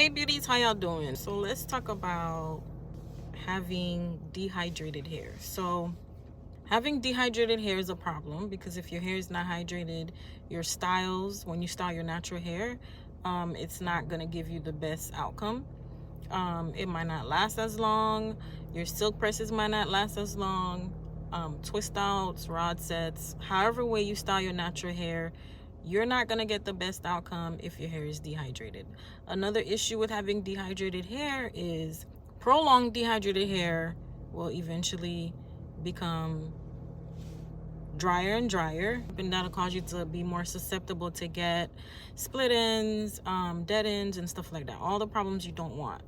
Hey beauties, how y'all doing? So let's talk about having dehydrated hair. So having dehydrated hair is a problem because if your hair is not hydrated, your styles, when you style your natural hair, it's not gonna give you the best outcome. It might not last as long. Your silk presses might not last as long. Twist outs, rod sets, however way you style your natural hair, you're not going to get the best outcome if your hair is dehydrated. Another issue with having dehydrated hair is prolonged dehydrated hair will eventually become drier and drier, and that'll cause you to be more susceptible to get split ends, dead ends, and stuff like that. All the problems you don't want.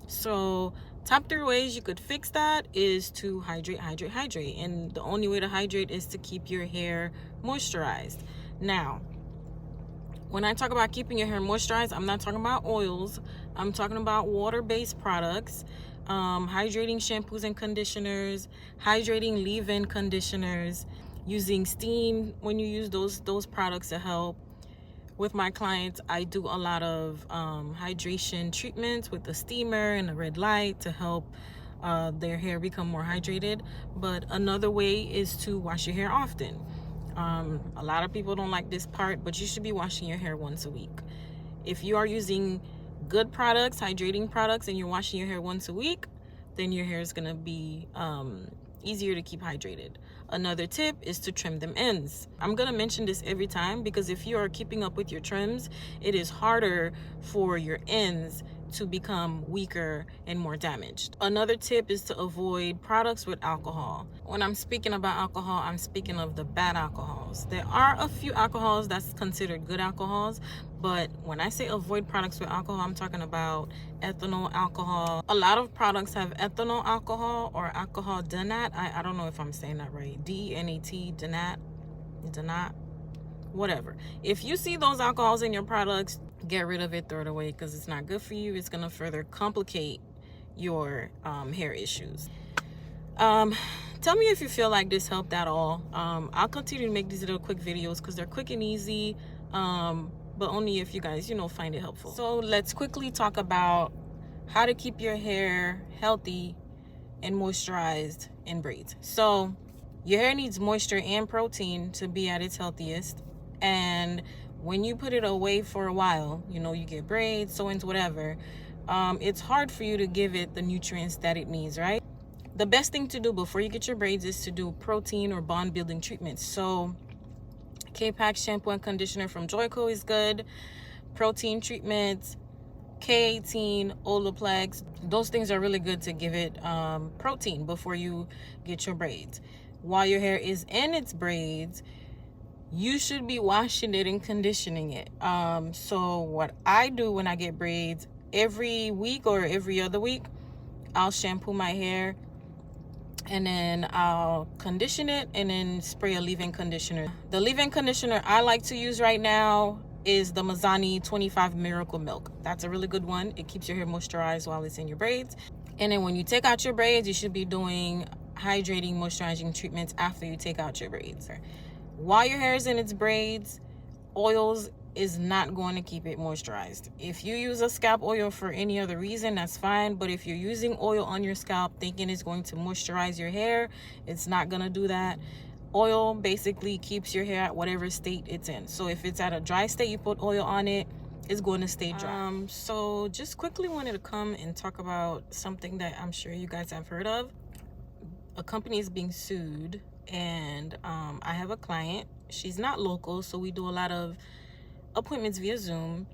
So top 3 ways you could fix that is to hydrate. And the only way to hydrate is to keep your hair moisturized. Now, when I talk about keeping your hair moisturized, I'm not talking about oils. I'm talking about water-based products, hydrating shampoos and conditioners, hydrating leave-in conditioners, using steam when you use those products to help. With my clients, I do a lot of hydration treatments with the steamer and the red light to help their hair become more hydrated. But another way is to wash your hair often. A lot of people don't like this part, but you should be washing your hair once a week. If you are using good products, hydrating products, and you're washing your hair once a week, then your hair is going to be easier to keep hydrated. Another tip is to trim them ends. I'm going to mention this every time because if you are keeping up with your trims, it is harder for your ends to become weaker and more damaged. Another tip is to avoid products with alcohol. When I'm speaking about alcohol, I'm speaking of the bad alcohols. There are a few alcohols that's considered good alcohols, but when I say avoid products with alcohol, I'm talking about ethanol alcohol. A lot of products have ethanol alcohol or alcohol denat. I don't know if I'm saying that right. D-E-N-A-T, denat, whatever. If you see those alcohols in your products, get rid of it, throw it away, because it's not good for you. It's going to further complicate your hair issues. Tell me if you feel like this helped at all. I'll continue to make these little quick videos because they're quick and easy, but only if you guys, find it helpful. So let's quickly talk about how to keep your hair healthy and moisturized in braids. So your hair needs moisture and protein to be at its healthiest. And when you put it away for a while, you get braids, sew-ins, whatever, it's hard for you to give it the nutrients that it needs, right? The best thing to do before you get your braids is to do protein or bond building treatments. So K-Pax shampoo and conditioner from Joico is good. Protein treatments, K18, Olaplex, those things are really good to give it protein before you get your braids. While your hair is in its braids, you should be washing it and conditioning it. So what I do when I get braids, every week or every other week, I'll shampoo my hair and then I'll condition it and then spray a leave-in conditioner. The leave-in conditioner I like to use right now is the Mizani 25 Miracle Milk. That's a really good one. It keeps your hair moisturized while it's in your braids. And then when you take out your braids, you should be doing hydrating, moisturizing treatments after you take out your braids. While your hair is in its braids, oils is not going to keep it moisturized. If you use a scalp oil for any other reason, that's fine. But if you're using oil on your scalp thinking it's going to moisturize your hair, it's not going to do that. Oil basically keeps your hair at whatever state it's in. So if it's at a dry state, you put oil on it, it's going to stay dry. So just quickly wanted to come and talk about something that I'm sure you guys have heard of. A company is being sued, and I have a client. She's not local, so we do a lot of appointments via Zoom.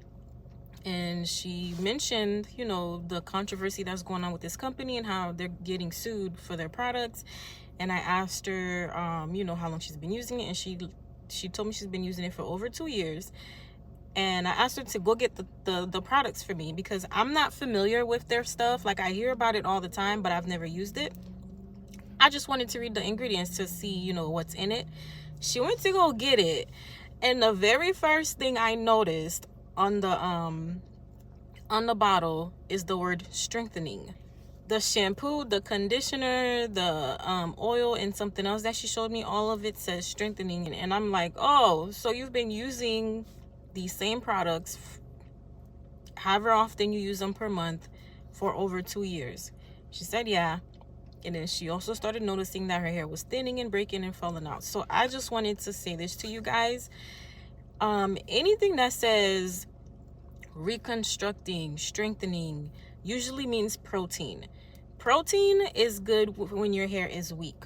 And she mentioned, the controversy that's going on with this company and how they're getting sued for their products. And I asked her, how long she's been using it, and she told me she's been using it for over 2 years. And I asked her to go get the products for me because I'm not familiar with their stuff. Like, I hear about it all the time, but I've never used it. I just wanted to read the ingredients to see, what's in it. She went to go get it, and the very first thing I noticed on the bottle is the word strengthening. The shampoo, the conditioner, the oil, and something else that she showed me, all of it says strengthening. And I'm like, oh, so you've been using these same products however often you use them per month, for over 2 years. She said, yeah. And then she also started noticing that her hair was thinning and breaking and falling out. So I just wanted to say this to you guys. Anything that says reconstructing, strengthening, usually means protein. Protein is good when your hair is weak.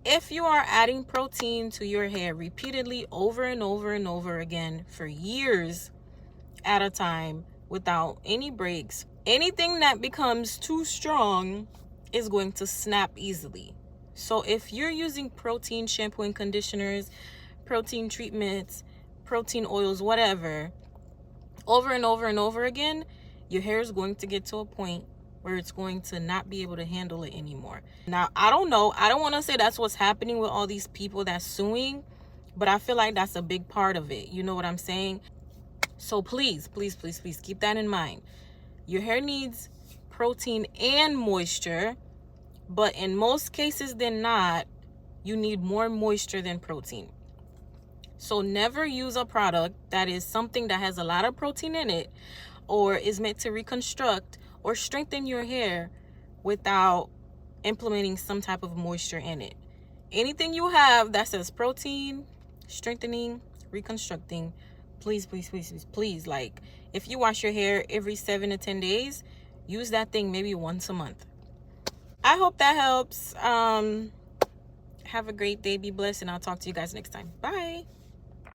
If you are adding protein to your hair repeatedly over and over and over again for years at a time without any breaks, anything that becomes too strong is going to snap easily. So if you're using protein shampoo and conditioners, protein treatments, protein oils, whatever, over and over and over again, your hair is going to get to a point where it's going to not be able to handle it anymore. Now, I don't know. I don't want to say that's what's happening with all these people that's suing, but I feel like that's a big part of it. You know what I'm saying? So please, please, please, please keep that in mind. Your hair needs protein and moisture, but in most cases than not, you need more moisture than protein. So never use a product that is something that has a lot of protein in it or is meant to reconstruct or strengthen your hair without implementing some type of moisture in it. Anything you have that says protein, strengthening, reconstructing, please, please, please, please, please, like, if you wash your hair every 7 to 10 days, use that thing maybe once a month. I hope that helps. Have a great day. Be blessed, and I'll talk to you guys next time. Bye.